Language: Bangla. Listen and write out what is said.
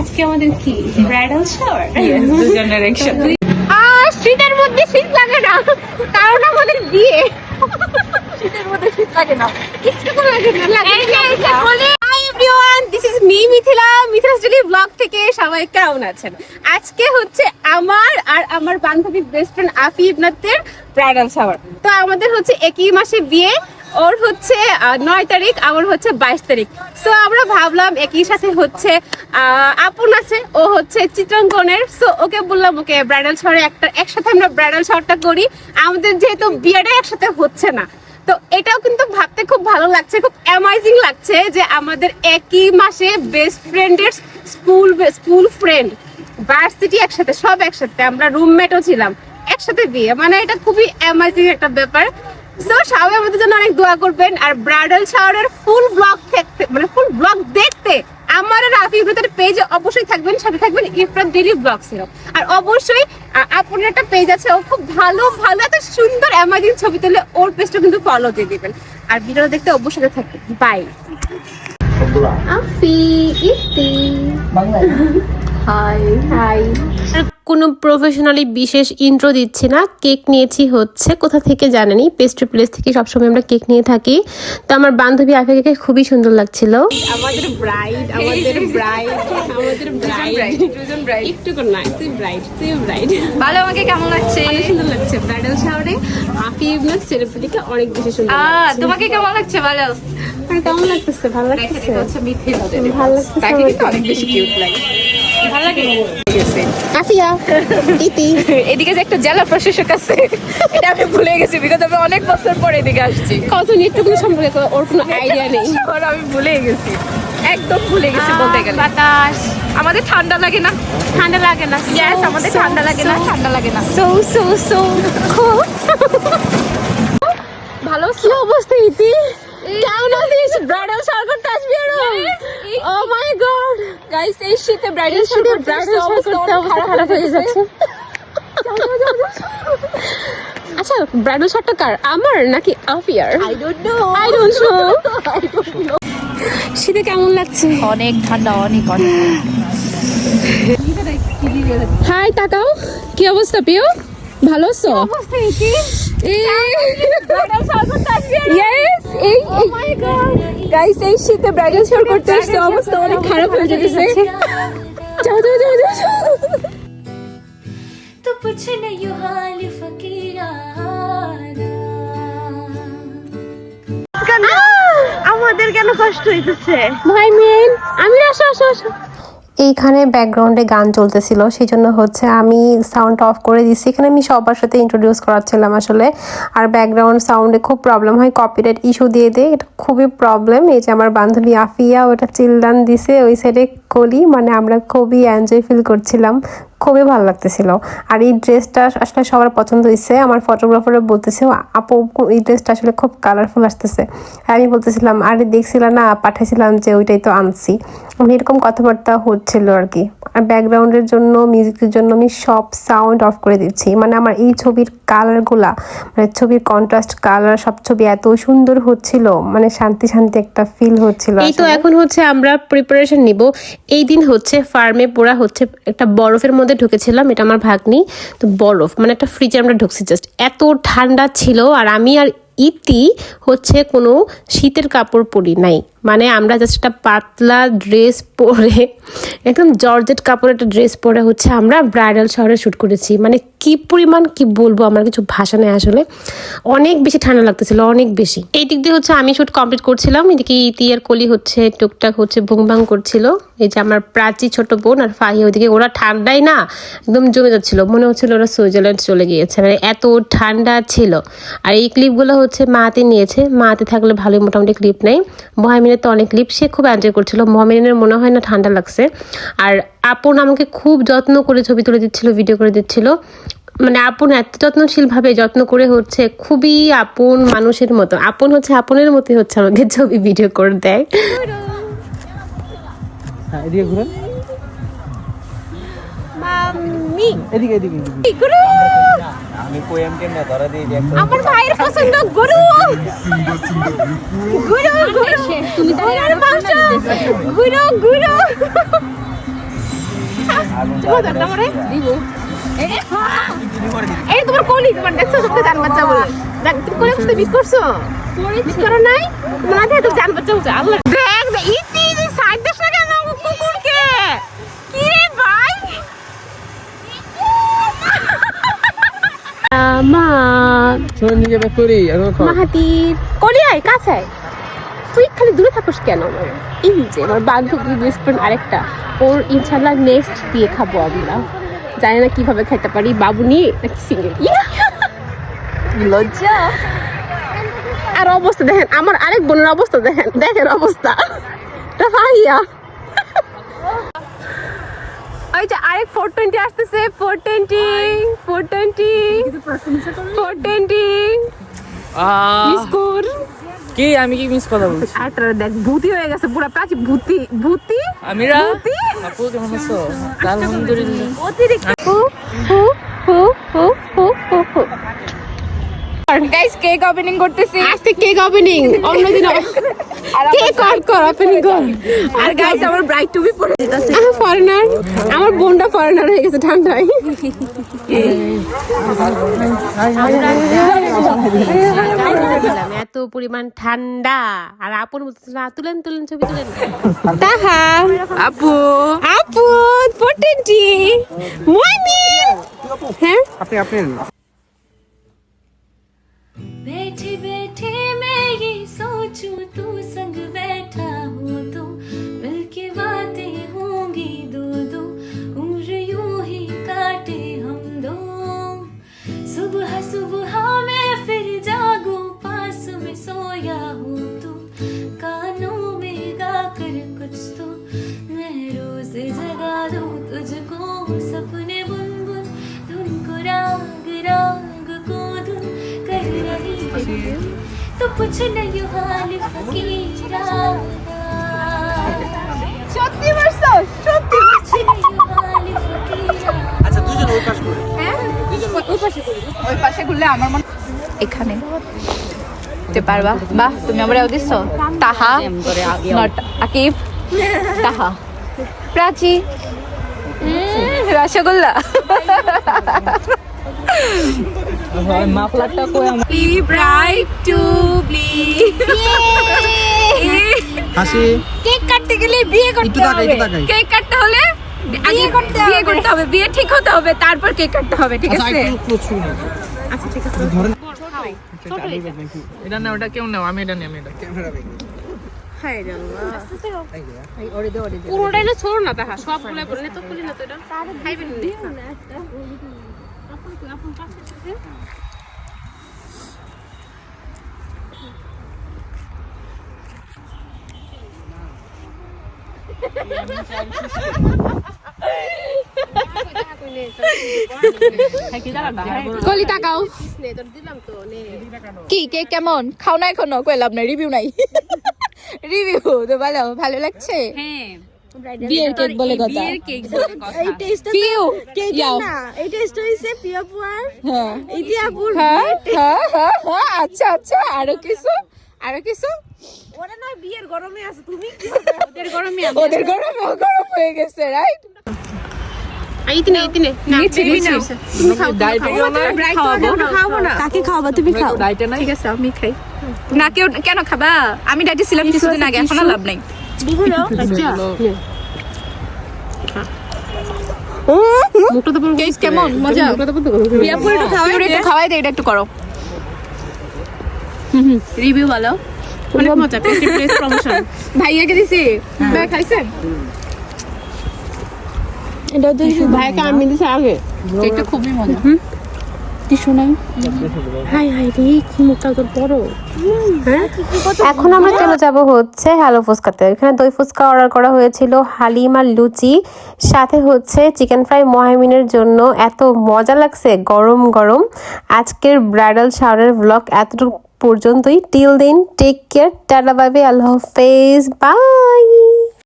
আজকে আমাদের কি ব্রাইডাল শাওয়ার, দুজনের একসাথে। শীতের মধ্যে শীত লাগে না, কারণ আমাদের বিয়ে। শীতের মধ্যে শীত লাগে না, একটু লাগে না। Hi everyone, this is me Mithila, Mithila's daily blog থেকে সবাই কেমন আছেন? আজকে হচ্ছে আমার আর আমার বান্ধবী বেস্ট ফ্রেন্ড আফি ইবনাতের ব্রাইডাল শাওয়ার। তো আমাদের হচ্ছে একই মাসে বিয়ে, ওর হচ্ছে 9 তারিখ, আমার হচ্ছে 22 তারিখ। সো আমরা ভাবলাম একই সাথে হচ্ছে আপন আছে, ও হচ্ছে চিত্রাঙ্কনের, সো ওকে বললাম ওকে ব্রাইডাল শাওয়ারে একসাথে আমরা ব্রাইডাল শাওয়ারটা করি। আমাদের যেহেতু বিয়েটা একসাথে হচ্ছে না, তো এটাও কিন্তু ভাবতে খুব ভালো লাগছে, খুব অ্যামাজিং লাগছে যে আমাদের একই মাসে বেস্ট ফ্রেন্ডের স্কুল ফ্রেন্ড, ভার্সিটি একসাথে, সব একসাথে, আমরা রুমমেটও ছিলাম, একসাথে বিয়ে। মানে এটা খুবই অ্যামাজিং একটা ব্যাপার। সো সবাই আমাদের জন্য অনেক দোয়া করবেন। আর ব্রাইডাল শাওয়ারের ফুল ব্লগ দেখতে আমার রাফি ইফরাতের পেজে অবশ্যই থাকবেন, সাথে থাকবেন ইফরাত ডেইলি ব্লগস এর। আর অবশ্যই আপনার একটা পেজ আছে, ও খুব ভালো এত সুন্দর অ্যামাজিং ছবি তোলে, ওর পেজটা কিন্তু ফলো দিয়ে দিবেন। আর ভিডিও দেখতে অবশ্যই থাকবেন। Bye. Afi Ifti hi hi. কোনো প্রফেশনালি বিশেষ ইন্ট্রো দিচ্ছি না। কেক নিয়েছি হচ্ছে কোথা থেকে জানেনি, পেস্ট্রি প্লেস থেকে সবসময় আমরা কেক নিয়ে থাকি। তো আমার বান্ধবী আফিয়াকে খুবই সুন্দর লাগছিল। আমাদের ব্রাইড একটু করে না, তুই ব্রাইড ভালো। আমাকে কেমন লাগছে? অনেক সুন্দর লাগছে ব্রাইডাল শাওয়ারে। আফি ইবনাত সেলিব্রিটিকে অনেক বেশি সুন্দর লাগছে। তোমাকে কেমন লাগছে? ভালো। আর কেমন লাগতেছে? ভালো লাগতেছে, হচ্ছে মিথিলা, ভালো লাগতেছে, তাকে কিন্তু অনেক বেশি কিউট লাগে। ভালো লাগে গেছে। আফিয়া ইতি এদিকে যে একটা জেলা প্রশাসক আছে, এটা আমি ভুলে গেছি, বিকজ আমি অনেক বছর পরে এদিকে আসছি। কত একটু সম্পর্কে ওর কোনো আইডিয়া নেই, আমি ভুলে গেছি, একদম ভুলে গেছি বলতে গেলে। বাতাস আমাদের ঠান্ডা লাগে না? ঠান্ডা লাগে না। ইয়েস, আমাদের ঠান্ডা লাগে না, ঠান্ডা লাগে না। সো খুব ভালো। কি অবস্থা ইতি? কেমন আছিস? ব্রাইডাল শাওয়ার করতে আসবি আরো? ও মাই গড গাইস, এই শীতে ব্রাইডাল শাওয়ার করতে অবস্থা খারাপ হয়ে যাচ্ছে। আচ্ছা, ব্রাইডাল শাওয়ারটা কার, আমার নাকি আফিয়ার? I don't know. শীতে কেমন লাগছে? অনেক ঠান্ডা, অনেক অনেক। হাই, তাকাও, কি অবস্থা পিও? ভালো আছো? অবস্থা কি? ব্রাইডাল শাওয়ার করতে আসবি? ইয়েস, ও মাই গড গাইস, এই শীতে ব্রাইডাল শাওয়ার করতে আসছে, অবস্থা অনেক খারাপ হয়ে যাচ্ছে। যাও। तो पूछ नहीं हाल फकीराना। আমাদের কেন কষ্ট হইতেছে? ভাই মেন, আমি আসো। এইখানে ব্যাকগ্রাউন্ডে গান চলতেছিল, সেই জন্য হচ্ছে আমি সাউন্ড অফ করে দিচ্ছি। এখানে আমি সবার সাথে ইন্ট্রোডিউস করাচ্ছিলাম আসলে। আর ব্যাকগ্রাউন্ড সাউন্ডে খুব প্রবলেম হয়, কপিরাইট ইস্যু দিয়ে দেয়, এটা খুবই প্রবলেম। এই যে আমার বান্ধবী আফিয়া ওটা চিল্লান দিছে ওই সাইডে কলি, মানে আমরা খুবই এনজয় ফিল করছিলাম, খুবই ভালো লাগতেছিল। আর এই ড্রেসটা আসলে সবার পছন্দ হয়েছে। আমার ফটোগ্রাফারও বলতেছে আপু এই ড্রেসটা আসলে খুব কালারফুল আসতেছে। আমি বলতেছিলাম আরে দেখছিলাম না, পাঠাইছিলাম যে ওইটাই তো আনছি। মানে এরকম কথাবার্তা হচ্ছিল আর কি। আর ব্যাকগ্রাউন্ডের জন্য, মিউজিকের জন্য আমি সব সাউন্ড অফ করে দিচ্ছি। মানে আমার এই ছবির কালারগুলা, মানে ছবির কন্ট্রাস্ট কালার, সব ছবি এত সুন্দর হচ্ছিল, মানে শান্তি একটা ফিল হচ্ছিল। এই তো এখন হচ্ছে আমরা প্রিপারেশন নিব। এই দিন হচ্ছে ফার্মে পুরা হচ্ছে একটা বরফের মধ্যে ঢুকেছিলাম, এটা আমার ভাগ্নি। তো বরফ মানে একটা ফ্রিজে আমরা ঢুকছি, জাস্ট এত ঠান্ডা ছিল। আর আমি আর ইতি হচ্ছে কোনো শীতের কাপড় পরি নাই, মানে আমরা জাস্ট একটা পাতলা ড্রেস পরে, একদম জর্জেট কাপড়ের একটা ড্রেস পরে হচ্ছে আমরা ব্রাইডাল শাওয়ারে শ্যুট করেছি। মানে কি পরিমাণ কি বলবো, আমার কিছু ভাষা নেই আসলে, অনেক বেশি ঠান্ডা লাগতেছিল, অনেক বেশি। এই দিক দিয়ে হচ্ছে আমি শ্যুট কমপ্লিট করছিলাম, এদিকে ইতি আর কলি হচ্ছে টুকটাক হচ্ছে ভুংভাং করছিল। এই যে আমার প্রাচী ছোট বোন আর ফাহি, ওইদিকে ওরা ঠান্ডায় না একদম জমে যাচ্ছিল, মনে হচ্ছিল ওরা সুইজারল্যান্ড চলে গিয়েছে, মানে এত ঠান্ডা ছিল। আর এই ক্লিপগুলো হচ্ছে মাহাতি নিয়েছে, মাহাতি থাকলে ভালোই মোটামুটি ক্লিপ নেই। মহামিনের তো অনেক ক্লিপ, সে খুব এনজয় করছিল। মহামিনের মনে হয় না ঠান্ডা লাগছে। আর আপন আমাকে খুব যত্ন করে ছবি তুলে দিচ্ছিল, ভিডিও করে দিচ্ছিল। মানে আপন এত যত্নশীল ভাবে যত্ন করে হচ্ছে, খুবই আপন মানুষের মতো, আপন হচ্ছে আপনের মতোই হচ্ছে আমাকে ছবি ভিডিও করে দেয়। আমি পোয়েম কেমনে ধরে দিই আমার ভাইয়ের পছন্দ গুরু তুমি গুরু এই তোমার কোলি তোমার দেখছো সবকে জান বাচ্চা বলে দেখ তুমি কোলে সাথে মিস করছো মিস করো নাই মাথায় তো জান বাচ্চা বলছে আল্লাহ দেখ ইতি সাইড দেশ না কেন কুকুরকে কি রে ভাই মাহাতির কোলি আয় কাছে আয় তুই খালি দূরে থাকিস কেন এই যে আমার বান্ধবী বেস্ট ফ্রেন্ড আরেকটা ওর ইনশাআল্লাহ নেক্সট বিয়ে খাবো আমরা জানি না কিভাবে খেতে পারি বাবু নিয়ে নাকি সিঙ্গেল লজ্জা আর অবস্থা দেখেন আমার আরেক বোনের অবস্থা দেখেন দেখেন অবস্থা ভাইয়া ওই যে আরেক 420 আসতেছে 420 মিস কর কি আমি কি মিস কথা বলছি আরটা দেখ ভূতি হয়ে গেছে পুরো প্রাচী ভূতি ভূতি আমিরা আপু কেমন আছো আলহামদুলিল্লাহ অতিরিক্ত হু হু হু হু হু হু গাইস কেক ওপেনিং করতেছি আজকে কেক ওপেনিং অন্যদিন কেক কর ওপেনিং কর আর গাইস আমার ব্রাইড টু বি পরে দিতেছে ফরেনার আমার বোনটা ফরেনার হয়ে গেছে ঠান্ডায় এত পরিমাণ ঠান্ডা আর আপন বলতেছিল তুলেন তুলেন ছবি তুলেন তাহা আপু আপু 420 মর্নিং হ্যাঁ আপনি बैठे बैठे मैं ये सोचूं तू संग बैठा हो तो मिलके बातें होंगी दो दो उम्र यूं ही काटे हम दो सुबह सुबह मैं फिर जागूं पास में सोया हो तू कानों में गा कर कुछ तो मैं रोज जगा दूं तुझको सपने बुन बुन धुन को राग राग को धुन कर रही तो पूछ नहीं हाल फकीरा সত্যি বলছো সত্যি पूछ नहीं हाल फकीरा আচ্ছা দুজন ওই পাশ করে ওই পাশে ঘুরলে আমার মনে এখানে তে পারবা বাহ তুমি আমরা দিছ তাহা নট আকিব তাহা প্রাচী রসগোল্লা মাফলারটা কই আমার বি ব্রাইট টু বি হাসি কেক কাটতে গেলে বিয়ে করতে হবে কেক কাটতে হলে বিয়ে করতে হবে বিয়ে ঠিক হতে হবে তারপর কেক কাটতে হবে ঠিক আছে আচ্ছা ঠিক আছে ধরেন এটা না ওটা কেউ নাও আমি এটা নিই আমি এটা হাই রে আল্লাহ পুরোটাই না ছোড় না তাহা সবগুলো করলে তো খুলি না তো এটা খাইবেন না আপন পাশে কলি তাকাও নে তোর দিলাম তো নে কি কেক কেমন খাও না এখনো কই লাভ নাই রিভিউ নাই রিভিউ তো ভালো ভালো লাগছে হ্যাঁ বিয়ের কেক বলে কথা বিয়ের কেক বলে কথা এই টেস্টটা পিউ কেক ইয়াও না এই টেস্টটা হইছে পিয়া পুয়ার হ্যাঁ ইতি আপুর হ্যাঁ হ্যাঁ আচ্ছা আচ্ছা আরো কিছু ওরা না বিয়ের গরমে আছে তুমি কি ওদের গরমে ওদের গরম হয়ে গেছে রাইট ইতনে না নিচ্ছি তুমি খাও খাওয়াবো না কাকে খাওয়াবা তুমি খাও ডাইটে নাই ঠিক আছে আমি খাই না কেন খাবা আমি ডাইটে ছিলাম কিছুদিন আগে এখন আর লাভ নাই মুখটা তো পুরো কেক কেমন মজা বিয়া পুরো একটু খাওয়াই একটু খাওয়াই দে এটা একটু করো রিভিউ ভালো অনেক মজা ক্রিয়েটিভ প্লেস প্রমোশন ভাইয়াকে দিছি ভাই খাইছেন এটা তো ভাইকে আমি দিছি আগে কেকটা খুবই মজা টিস্যু নাই হাই হাই রে কি মুখটা তোর বড় এখন আমরা চলে যাব হচ্ছে হ্যালো ফুচকাতে। এখানে দই ফুচকা অর্ডার করা হয়েছিল, হালিম আর লুচি, সাথে হচ্ছে চিকেন ফ্রাই মহামিনের জন্য। এত মজা লাগছে গরম গরম। আজকের ব্রাইডাল শাওয়ারের ব্লগ এতটুকু পর্যন্তই। Till then take care, tata bye bye, আল্লাহ হাফেজ, বাই।